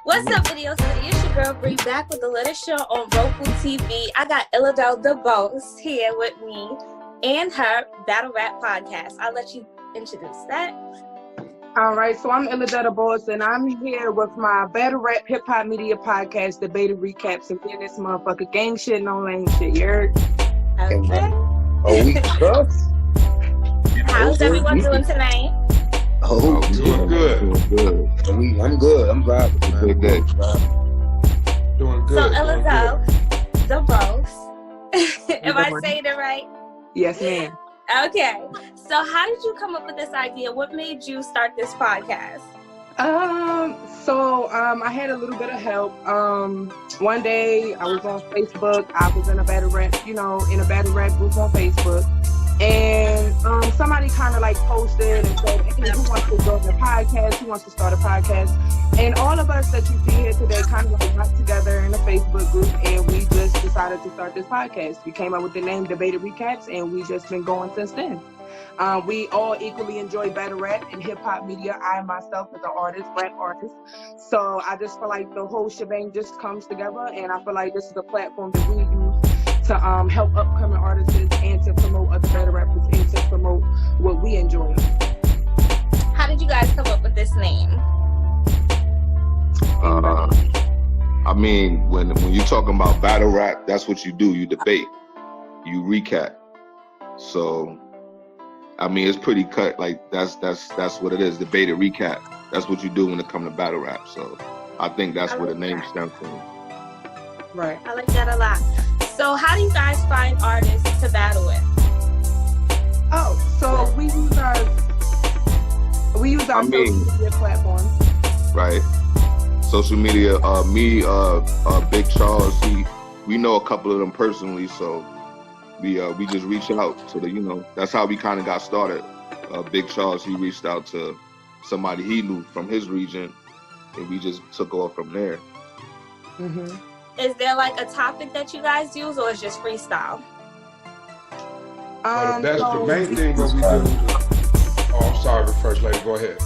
What's up, Video City? It's your girl Bree back with the latest show on Roku TV. I got Illadel Da Boss here with me and her battle rap podcast. I'll let you introduce that. All right, so I'm Illadel Da Boss, and I'm here with my battle rap hip hop media podcast, Debated Recaps, and getting this motherfucker gang shit, no lame shit. You heard? Okay. Oh, we cuss. How's everyone doing tonight? Oh, doing good. I'm good. I'm vibing. Good day. Doing good. So, Illadel Da Boss. Am I saying it right? Yes, ma'am. Okay. So, how did you come up with this idea? What made you start this podcast? I had a little bit of help. One day I was on Facebook. I was in a battle rap, in a battle rap group on Facebook. And somebody kind of like posted and said, hey, who wants to go to a podcast? Who wants to start a podcast? And all of us that you see here today kind of like got together in a Facebook group, and we just decided to start this podcast. We came up with the name Debated Recaps, and we just been going since then. We all equally enjoy battle rap and hip hop media. I myself is an artist, rap artist. So I just feel like the whole shebang just comes together, and I feel like this is a platform that we use to help upcoming artists and to promote other battle rappers and to promote what we enjoy. How did you guys come up with this name? I mean, when you're talking about battle rap, that's what you do. You debate, you recap. So, I mean, it's pretty cut. Like that's what it is. Debated recap. That's what you do when it comes to battle rap. So, I think that's where the name stems from. Right. I like that a lot. So how do you guys find artists to battle with? Oh, so we use our social media platforms. Right. Social media. Big Charles. We know a couple of them personally, so we just reach out to the that's how we kind of got started. Big Charles, he reached out to somebody he knew from his region, and we just took off from there. Mm-hmm. Is there like a topic that you guys use, or is just freestyle? That's the main thing what we do. Oh, I'm sorry, First Lady, go ahead.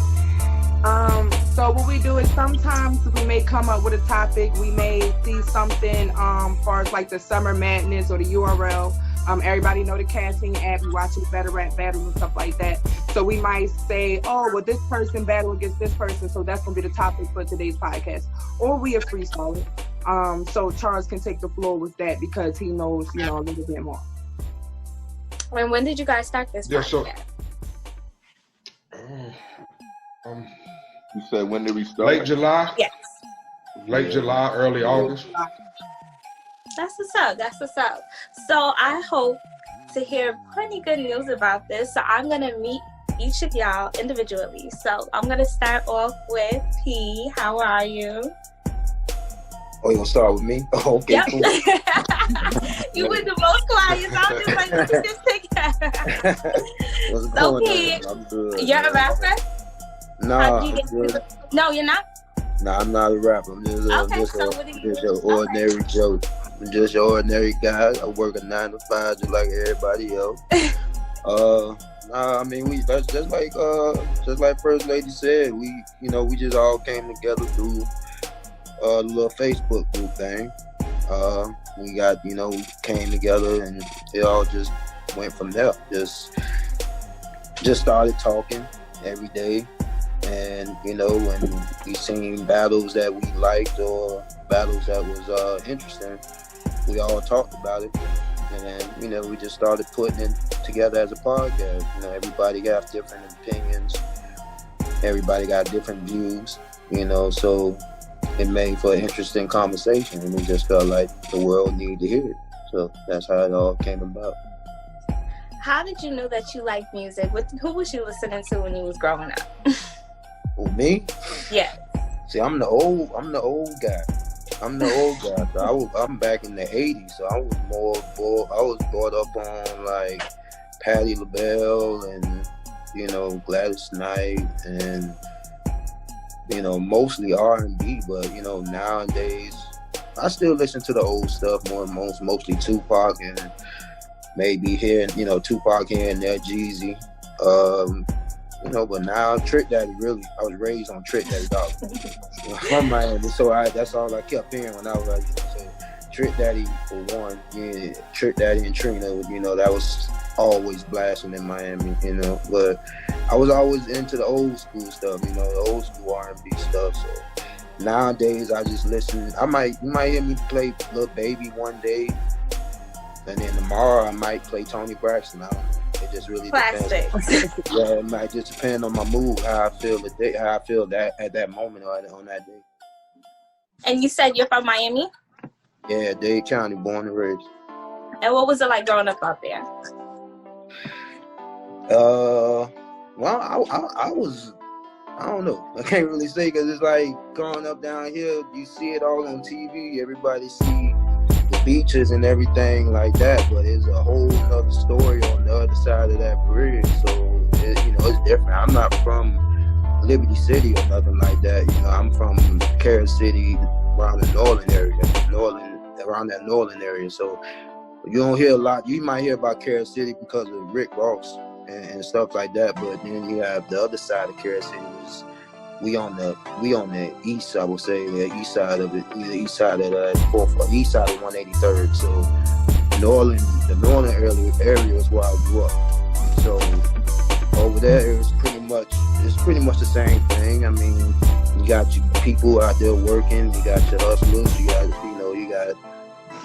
So what we do is sometimes we may come up with a topic. We may see something far as like the Summer Madness or the URL. Everybody know the casting app. We watch battle rap battles and stuff like that. So we might say, oh, well, this person battle against this person, so that's gonna be the topic for today's podcast. Or we are freestyling. So Charles can take the floor with that because he knows, a little bit more. And when did you guys start this podcast? You said when did we start? Late July? Yes. Late July, early August. That's what's up. So I hope to hear plenty good news about this. So I'm going to meet each of y'all individually. So I'm going to start off with P. How are you? Oh, you gonna start with me? Oh, okay, yep. Cool. You were the most quiet, so I'm just like, let me just take that. So P, I'm good. You're a rapper? Nah, No, you're not? Nah, I'm not a rapper. I'm just, your ordinary Joe. I'm just your ordinary guy. I work a 9 to 5 just like everybody else. I mean, we that's just like First Lady said. We just all came together through a little Facebook group thing. We got we came together and it all just went from there. Just started talking every day. And when we seen battles that we liked or battles that was interesting, we all talked about it, and then we just started putting it together as a podcast. Everybody got different opinions, everybody got different views, so it made for an interesting conversation, and we just felt like the world needed to hear it. So that's how it all came about. How did you know that you liked music? Who was you listening to when you was growing up? Well, me? Yeah. See, I'm the old guy. So I'm back in the 80s, so I was brought up on like Patti LaBelle and Gladys Knight and mostly R&B, but nowadays I still listen to the old stuff mostly Tupac and maybe hearing Tupac here and there, Jeezy. But now Trick Daddy, really, I was raised on Trick Daddy, dog. From Miami, so that's all I kept hearing when I was like, so Trick Daddy for one, yeah, Trick Daddy and Trina, that was always blasting in Miami, but I was always into the old school stuff, the old school R&B stuff, so nowadays I just listen. You might hear me play Lil Baby one day, and then tomorrow I might play Tony Braxton. I don't know. It just really depends. Yeah, it might just depend on my mood, how I feel that at that moment or on that day. And you said you're from Miami? Yeah, Dade County, born and raised. And what was it like growing up out there? Well, I don't know. I can't really say, because it's like growing up down here, you see it all on TV. Everybody see the beaches and everything like that, but it's a whole other story on the other side of that bridge. So it's different. I'm not from Liberty City or nothing like that. I'm from Carol City, around the Northern area, around that Northern area. So you don't hear a lot. You might hear about Carol City because of Rick Ross and stuff like that, but then you have the other side of Carol City. We on the east, I would say, the east side of it, the east side of the east side of 183rd. So the northern area is where I grew up. So over there, it's pretty much the same thing. I mean, you got your people out there working, you got your hustlers, you got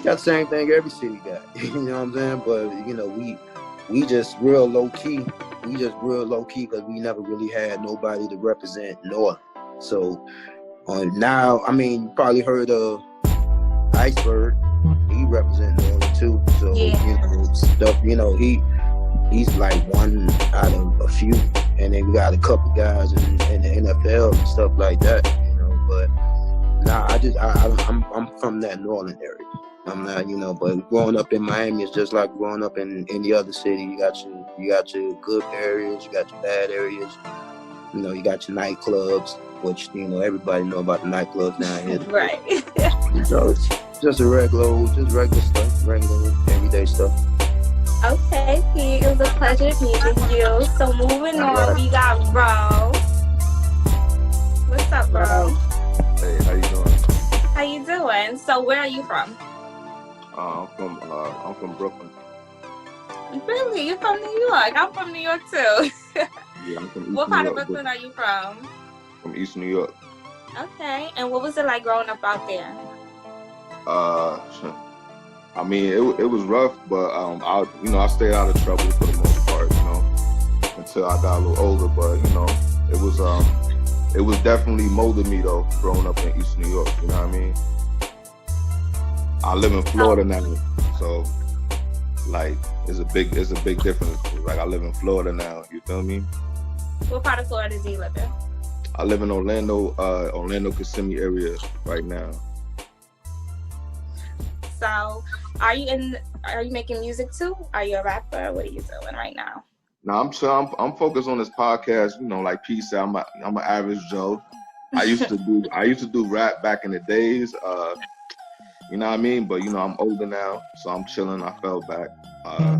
the same thing every city got. You know what I'm saying? But we just real low key. Because we never really had nobody to represent North. So now, I mean, you probably heard of Iceberg. He represents North too. So he's like one out of a few. And then we got a couple guys in the NFL and stuff like that. But nah, I'm from that northern area. I'm not, but growing up in Miami is just like growing up in any other city. You got your good areas, you got your bad areas. You got your nightclubs, which everybody know about the nightclubs down here. Right. So it's just regular stuff, regular everyday stuff. Okay, Pete, it was a pleasure meeting you. So moving on, we got Rose. What's up, Rose? Hey, how you doing? How you doing? So where are you from? I'm from Brooklyn. Really? You're from New York? I'm from New York too. Yeah, I'm from East What New part York, of Brooklyn are you from? From East New York. Okay. And what was it like growing up out there? I mean, it was rough, but I stayed out of trouble for the most part, until I got a little older. But it was definitely molded me though, growing up in East New York. You know what I mean? I live in Florida now, so like it's a big difference. Like I live in Florida now. You feel me? What part of Florida do you live in? I live in Orlando Kissimmee area right now. So, are you making music too? Are you a rapper? What are you doing right now? No, I'm focused on this podcast. Like P said, I'm an average Joe. I used to do rap back in the days. You know what I mean? But I'm older now, so I'm chilling. I fell back. I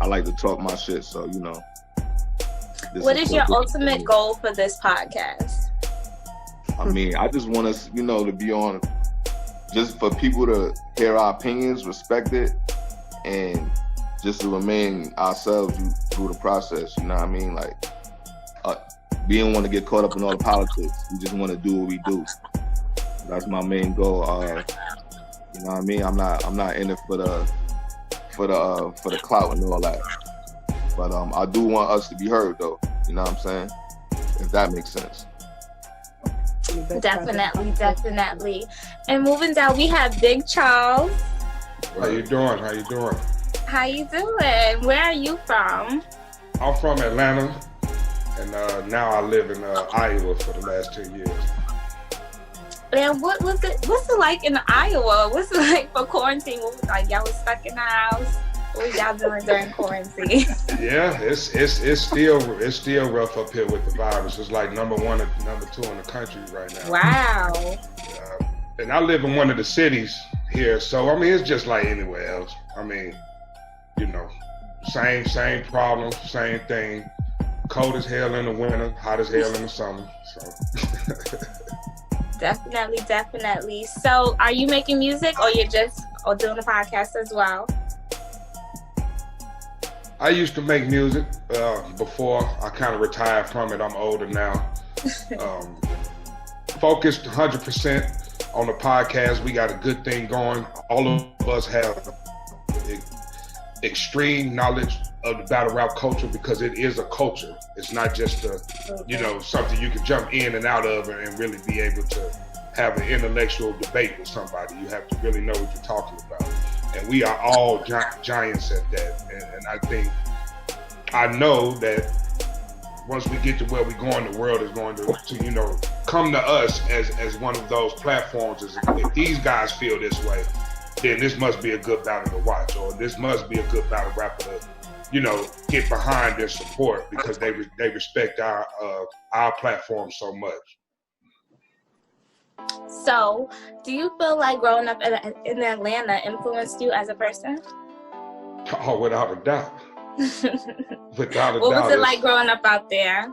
like to talk my shit. So What is your ultimate goal for this podcast? I mean, I just want us, to be on, just for people to hear our opinions, respect it, and just to remain ourselves through the process. You know what I mean? Like, we don't want to get caught up in all the politics. We just want to do what we do. That's my main goal. You know what I mean? I'm not in it for the clout and all that. But I do want us to be heard though. You know what I'm saying? If that makes sense. Definitely. And moving down, we have Big Charles. How you doing? How you doing? Where are you from? I'm from Atlanta, and now I live in Iowa for the last 2 years. And what's it like in Iowa? What's it like for quarantine? What was like y'all was stuck in the house? What were y'all doing during quarantine? Yeah, it's still rough up here with the virus. It's like number 1 and number 2 in the country right now. Wow. And I live in one of the cities here, so I mean it's just like anywhere else. I mean, same problems, same thing. cold as hell in the winter, hot as hell in the summer. So. Definitely. So are you making music or you're just doing a podcast as well? I used to make music before I kind of retired from it. I'm older now. Focused 100% on the podcast. We got a good thing going. All of us have extreme knowledge of the battle rap culture because it is a culture. It's not just something you can jump in and out of and really be able to have an intellectual debate with somebody. You have to really know what you're talking about. And we are all giants at that. And I know that once we get to where we're going, the world is going to come to us as one of those platforms. If these guys feel this way, then this must be a good battle to watch, or this must be a good battle rapper to, get behind and support because they respect our platform so much. So, do you feel like growing up in Atlanta influenced you as a person? Oh, without a doubt. Without a doubt. What was it like growing up out there?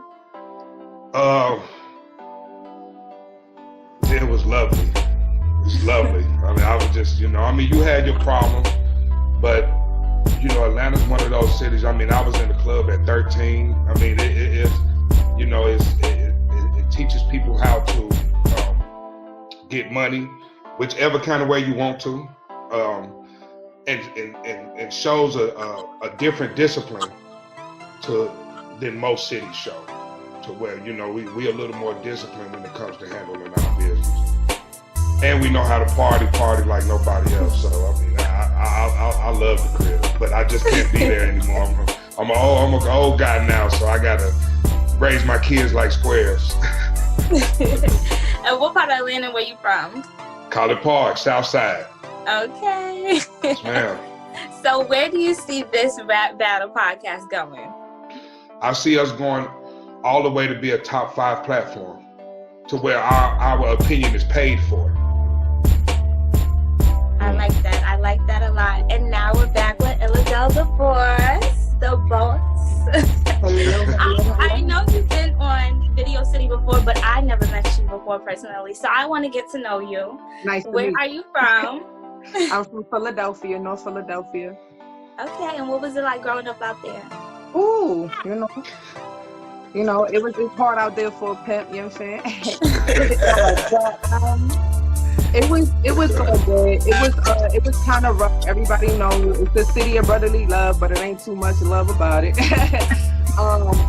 It was lovely. It was lovely. I mean, I was just, you had your problems, but, Atlanta's one of those cities. I mean, I was in the club at 13. I mean, it teaches people how to get money, whichever kind of way you want to, and shows a different discipline than most cities show, to where we a little more disciplined when it comes to handling our business, and we know how to party like nobody else. So I mean, I love the crib, but I just can't be there anymore. I'm an old guy now, so I gotta raise my kids like squares. And what part of Atlanta were you from? College Park, South Side. Okay. Yes, ma'am. So where do you see this rap battle podcast going? I see us going all the way to be a top 5 platform, to where our opinion is paid for. I like that a lot. And now we're back with Illadel Da Boss, the boss. I know you've been on Video City before, but I never met you before personally. So I want to get to know you. Nice to Where meet are you from? I'm from Philadelphia, North Philadelphia. Okay, and what was it like growing up out there? Ooh, it's hard out there for a pimp, you know what I'm saying? It was so good. It was kind of rough. Everybody knows it's the city of brotherly love, but it ain't too much love about it.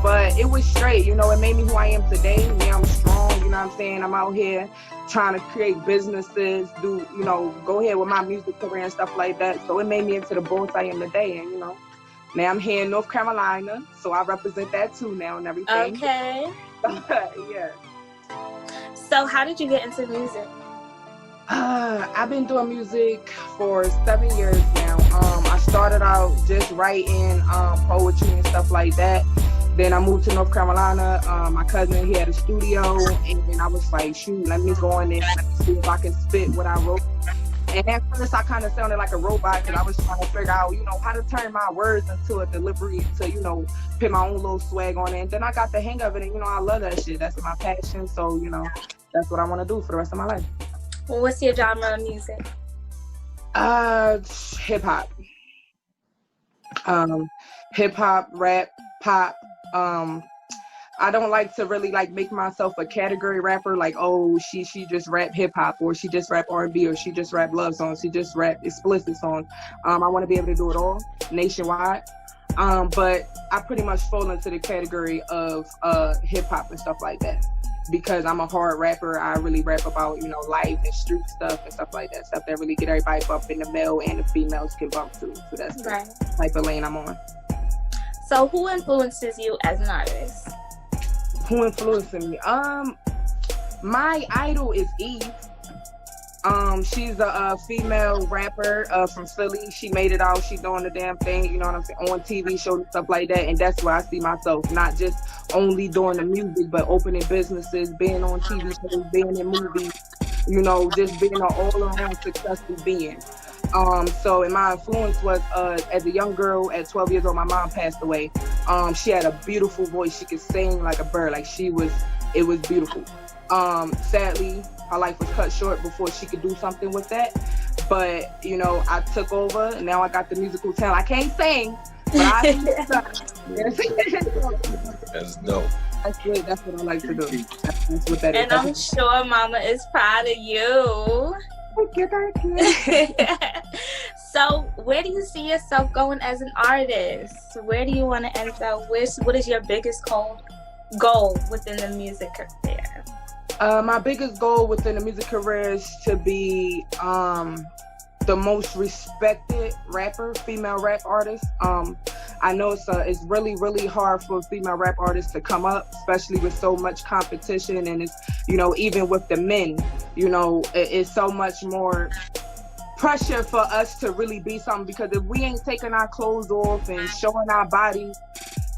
But it was straight, it made me who I am today. I'm strong, you know what I'm saying? I'm out here trying to create businesses, go ahead with my music career and stuff like that. So it made me into the boss I am today. And, now I'm here in North Carolina, so I represent that too now and everything. Okay. Yeah. So how did you get into music? I've been doing music for 7 years now. I started out just writing poetry and stuff like that. Then I moved to North Carolina. My cousin, he had a studio, and I was like, shoot, let me go in there and see if I can spit what I wrote. And at first, I kind of sounded like a robot because I was trying to figure out, how to turn my words into a delivery to, put my own little swag on it. And then I got the hang of it, and, I love that shit. That's my passion. So, that's what I want to do for the rest of my life. Well, what's your genre of music? Hip hop. Hip hop, rap, pop. I don't like to really make myself a category rapper. Like, oh, she just rap hip hop, or she just rap R&B, or she just rap love songs, she just rap explicit songs. I want to be able to do it all nationwide. But I pretty much fall into the category of hip hop and stuff like that. Because I'm a hard rapper, I really rap about, life and street stuff and stuff like that. Stuff that really get everybody bumping, the male and the females can bump to. So that's right. The type of lane I'm on. So who influences you as an artist? Who influenced me? My idol is Eve. She's a female rapper from Philly. She made it out. She doing the damn thing, you know what I'm saying, on TV shows and stuff like that. And that's where I see myself, not just only doing the music, but opening businesses, being on TV shows, being in movies, just being an all-around successful being. So, and my influence was, as a young girl at 12 years old, my mom passed away. She had a beautiful voice. She could sing like a bird. Like it was beautiful. Sadly, her life was cut short before she could do something with that. But, you know, I took over, and now I got the musical talent. I can't sing, but I That's dope. That's what I like to do. That's what that is. And I'm sure Mama is proud of you. Thank you. So, where do you see yourself going as an artist? Where do you want to end up? What is your biggest goal within the music career? My biggest goal within the music career is to be the most respected rapper, female rap artist. I know it's really, really hard for female rap artists to come up, especially with so much competition, and it's, you know, even with the men, you know, it's so much more pressure for us to really be something, because if we ain't taking our clothes off and showing our bodies,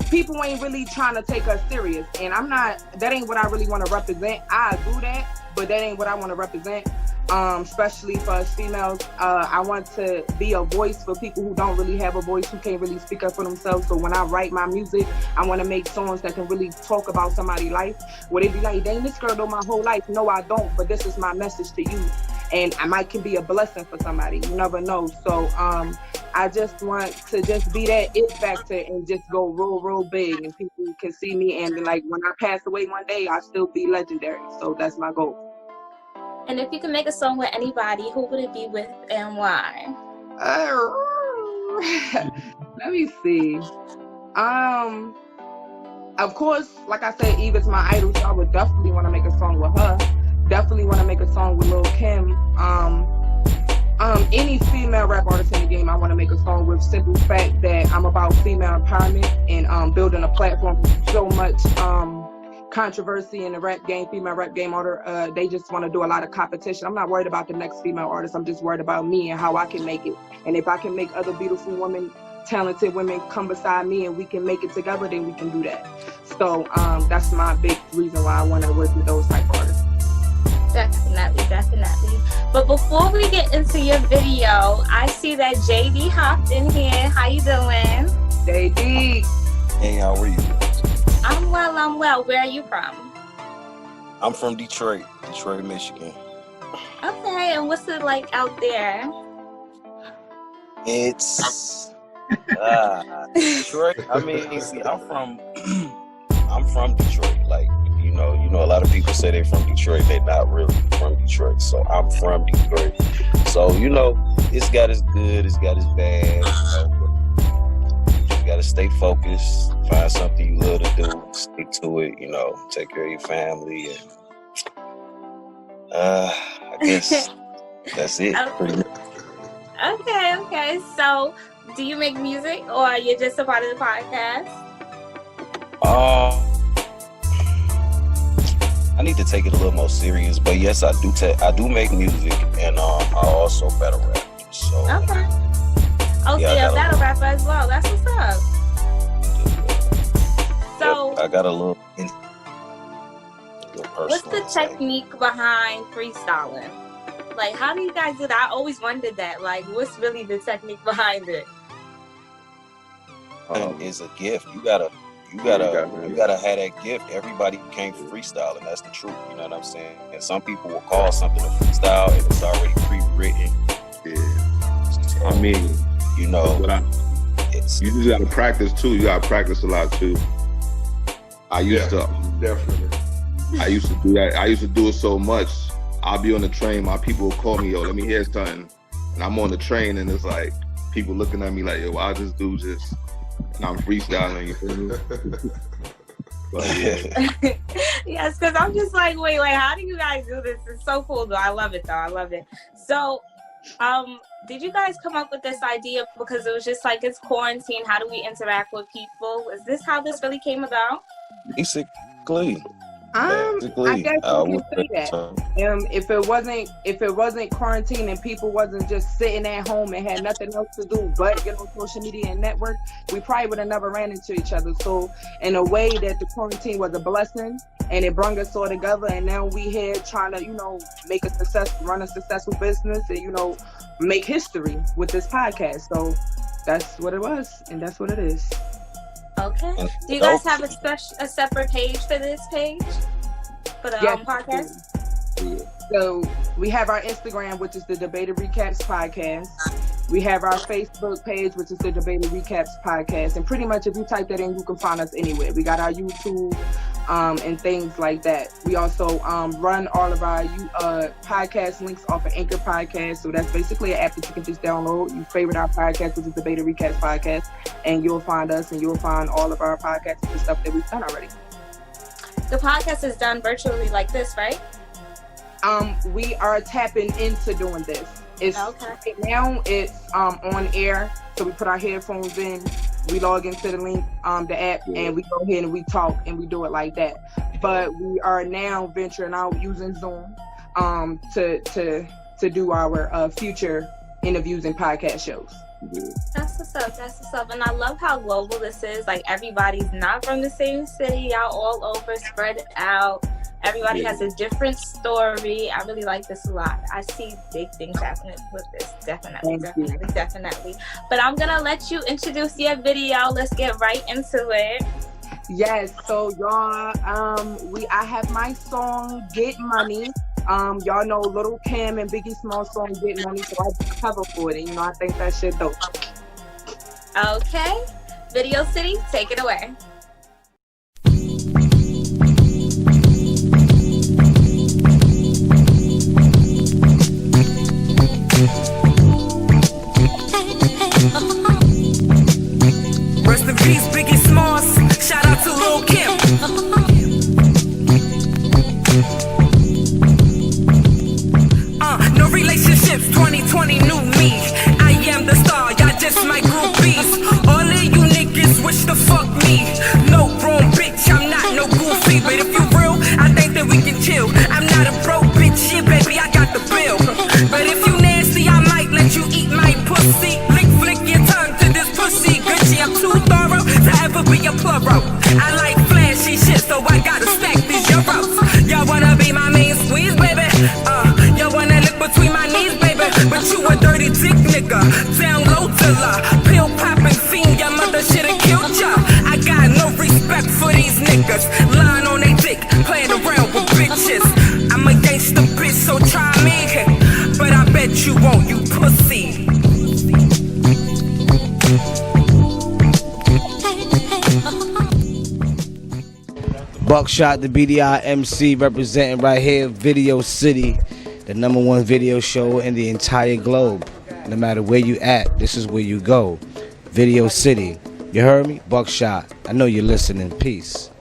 people ain't really trying to take us serious. And that ain't what I really want to represent. I do that, but that ain't what I want to represent. Especially for us females, I want to be a voice for people who don't really have a voice, who can't really speak up for themselves. So when I write my music, I want to make songs that can really talk about somebody's life, where they be like, dang, this girl know my whole life. No, I don't, but this is my message to you. And I might can be a blessing for somebody. You never know. So I just want to just be that it factor and just go real, real big, and people can see me, and like when I pass away one day, I'll still be legendary. So that's my goal. And if you could make a song with anybody, who would it be with and why? Let me see. Of course, like I said, Eve is my idol, so I would definitely want to make a song with her. Definitely want to make a song with Lil' Kim. Any female rap artist in the game, I want to make a song with. Simple fact that I'm about female empowerment and building a platform for so much controversy in the rap game, female rap game order. They just want to do a lot of competition. I'm not worried about the next female artist. I'm just worried about me and how I can make it. And if I can make other beautiful women, talented women come beside me and we can make it together, then we can do that. So that's my big reason why I want to work with those type of artists. Definitely. But before we get into your video, I see that JD hopped in here. How you doing? JD. Hey, how are you? I'm well. Where are you from? I'm from Detroit, Michigan. Okay, and what's it like out there? It's Detroit. I mean, see, I'm from Detroit. Like, you know, a lot of people say they're from Detroit. They're not really from Detroit. So I'm from Detroit. So, you know, it's got its good, it's got its bad. You know, you just gotta stay focused, find something you love to do, stick to it. You know, take care of your family, and I guess that's it. Pretty much. Okay. So, do you make music, or you're just a part of the podcast? I need to take it a little more serious, but yes, I do make music, and I also battle rap. So okay. Oh, yeah, so you're a battle rapper as well. That's what's up. So I got a little what's the technique behind freestyling? Like, how do you guys do that? I always wondered that. Like, what's really the technique behind it? It's a gift. You gotta have that gift. Everybody can't freestyle, and that's the truth. You know what I'm saying? And some people will call something a freestyle, and it's already pre-written. Yeah. So, I mean, you know, you just gotta practice too. You gotta practice a lot too. I used to do that. I used to do it so much. I'll be on the train. My people will call me, yo, let me hear something. And I'm on the train, and it's like people looking at me like, yo, why this dude just? And I'm freestyling, you feel me? But yeah. Yes, because I'm just like, wait, how do you guys do this? It's so cool, though. I love it. So, did you guys come up with this idea because it was just like, it's quarantine, how do we interact with people? Is this how this really came about? Basically, I Basically, guess I you would can say that. so. If it wasn't quarantine and people wasn't just sitting at home and had nothing else to do but get on social media and network, we probably would have never ran into each other. So in a way that the quarantine was a blessing and it brought us all together, and now we here trying to, run a successful business and, make history with this podcast. So that's what it was and that's what it is. Okay. Do you guys have a separate page for this page? For the podcast? Yeah. So we have our Instagram, which is the Debated Recaps Podcast. We have our Facebook page, which is the Debated Recaps Podcast. And pretty much if you type that in, you can find us anywhere. We got our YouTube and things like that. We also run all of our podcast links off of Anchor Podcast. So that's basically an app that you can just download. You favorite our podcast, which is Debated Recaps Podcast. And you'll find us and you'll find all of our podcasts and stuff that we've done already. The podcast is done virtually like this, right? We are tapping into doing this. It's right now it's on air. So we put our headphones in, we log into the link, the app, and we go ahead and we talk and we do it like that. But we are now venturing out using Zoom to do our future interviews and podcast shows. That's what's up. And I love how global this is. Like, everybody's not from the same city. Y'all all over, spread out. Everybody has a different story. I really like this a lot. I see big things happening with this. Definitely. But I'm going to let you introduce your video. Let's get right into it. Yes. So, y'all, I have my song, Get Money. Y'all know Little Kim and Biggie Small song, Get Money. So I did a cover for it. And, I think that shit dope. Okay. Video City, take it away. Rest in peace, Biggie Smalls. Shout out to Lil' Kim. No relationships, 2020 new me. I am the star, y'all just my groupies. All of you niggas wish to fuck me. No wrong bitch, I'm not no goofy. But if you real, I think that we can chill. I'm not a broke bitch, yeah baby, I got the bill. But if you nasty, I might let you eat my pussy. Flick your tongue to this pussy. Gucci, I'm too thorough to ever be a pluro. I like flashy shit, so I gotta stack these euros. Y'all wanna be my main squeeze, baby? Y'all wanna look between my knees, baby? But you a dirty dick nigga. Down low till pill popping fiend, your mother should've killed ya. I got no respect for these niggas. Lying on they dick, playing around with bitches. I'm a gangsta bitch, so try me. But I bet you won't, you pussy. Buckshot, the BDI MC, representing right here, Video City, the #1 video show in the entire globe. No matter where you at, this is where you go. Video City. You heard me? Buckshot. I know you're listening. Peace.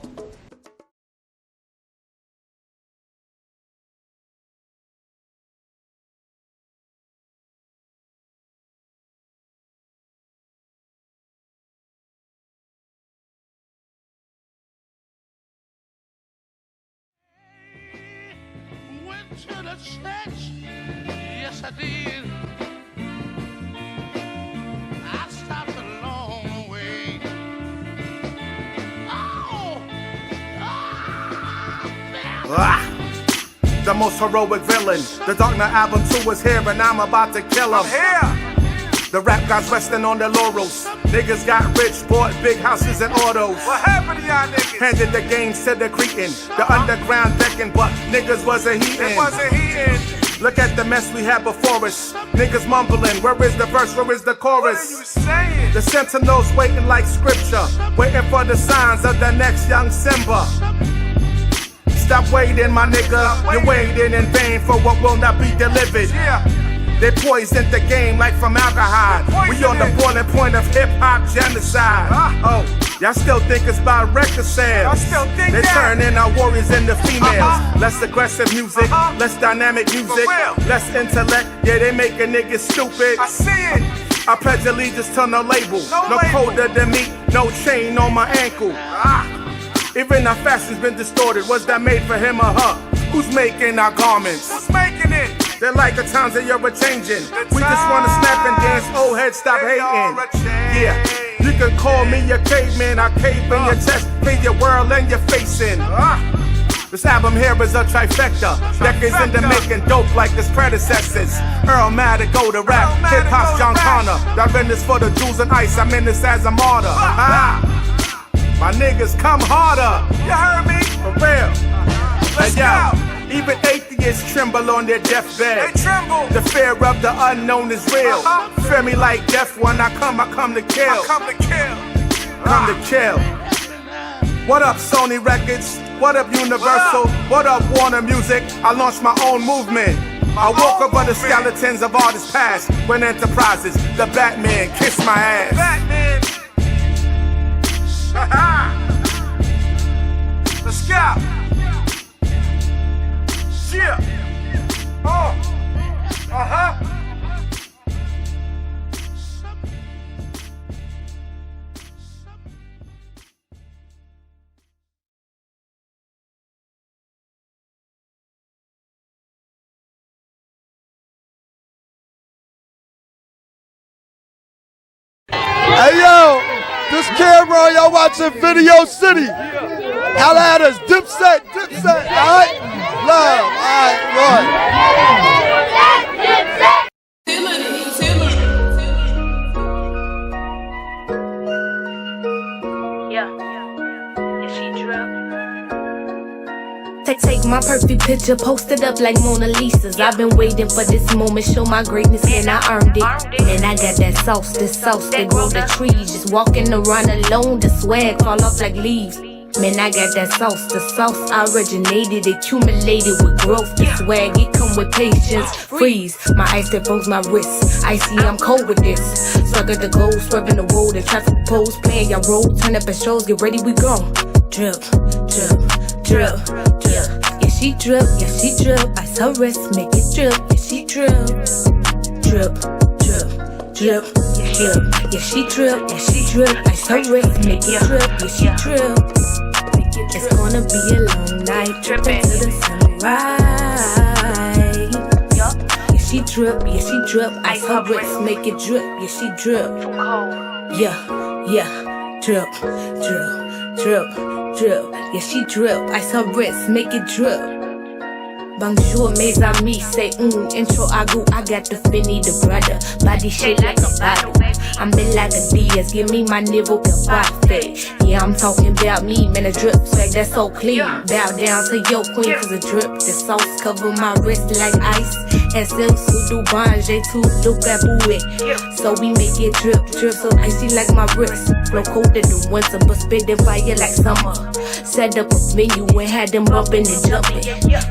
To the church, yes I did. I stopped along the way. The most heroic villain. The Dark Knight album 2 is here and I'm about to kill him. The rap guys resting on their laurels. Niggas got rich, bought big houses and autos. What happened to y'all niggas? Handed the games to the Cretan. The underground decking, but niggas wasn't heating. It wasn't heating. Look at the mess we had before us. Niggas mumbling, where is the verse, where is the chorus? What are you saying? The sentinels waiting like scripture, waiting for the signs of the next young Simba. Stop waiting, my nigga. You're waiting in vain for what will not be delivered. Yeah. They poisoned the game like from alcohol. We on the boiling point of hip-hop genocide. Oh, y'all still think it's about record sales. Y'all still think they that? turning our warriors into females. Less aggressive music, less dynamic music, real. less intellect. Yeah, they make a nigga stupid. I see it. I pledge allegiance to no label. No No label. colder than me, no chain on my ankle. Even our fashion's been distorted. Was that made for him or her? Who's making our garments? Who's making it? They're like the times that you're a-changing. We just wanna snap and dance, old head, stop hating. Yeah, you can call me a caveman, I cave in your chest, cave your world and your face in. This album here is a trifecta. Decades in the making, dope like its predecessors. Earl Madigo, the rap, hip-hop's John Connor. Y'all in this for the jewels and ice, I'm in this as a martyr. My niggas come harder. You heard me? For real. Let's yo, go. even atheists tremble on their deathbed. They tremble. The fear of the unknown is real. Fear me like death when I come to kill. I come to kill. Come to kill. What up, Sony Records? What up, Universal? What up, Warner Music? I launched my own movement. I woke up on the skeletons of artists past. When Enterprises, the Batman kissed my ass. Batman. Let's go. Yeah. Hey yo, this camera, y'all watching Video City. Holla at us, Dipset, alright? Love, alright, Take my perfect picture, post it up like Mona Lisa's. I've been waiting for this moment, show my greatness, and I earned it. Man, I got that sauce, this sauce that grow the trees. Just walking around alone, the swag fall off like leaves. Man, I got that sauce, the sauce I originated, accumulated with growth. The swag, it come with patience, freeze. My ice that froze my wrist, icy, I'm cold with this. Sucker the gold, swerving the road, the traffic poles, playing your role. Turn up at shows, get ready, we go. Drip, drip, drip, drip. Yeah, she drip, ice her wrist, make it drip. Yeah, she drip, drip, drip, drip, drip. Yeah, she drip, ice her wrist, make it drip. Yeah, she drip. It's gonna be a long night, dripping to the sunrise. Yeah, she drip, ice her wrist, make it drip. Yeah, she drip. Yeah, drip, drip, drip, drip. Yeah, she drip, ice her wrist, make it drip. Bonjour, mes amis, say intro agu. I got the Finny, the brother, body shaped like a bottle. I'm been like a Diaz, give me my nibble cabafe. Yeah, I'm talking about me, man, a drip swag that's so clean. Bow down to your queen, cause a drip, the sauce cover my wrist like ice. SM Sudu Banje to look at bouée. So we make it drip, drip, so icy like my wrist. Flow colder than winter, but spitting fire like summer. Set up a venue and had them bumping and jumping.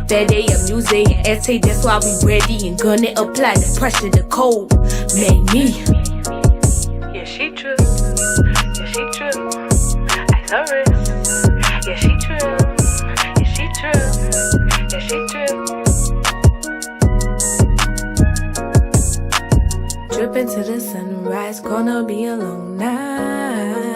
Fat AM music, ST, that's why we ready and gonna apply the pressure, the cold. Made me. Yeah, she true. Yeah, she true. Ice her wrist. Yeah, she true. Yeah, she true. Yeah, she true. Dripping to the sunrise, gonna be a long night.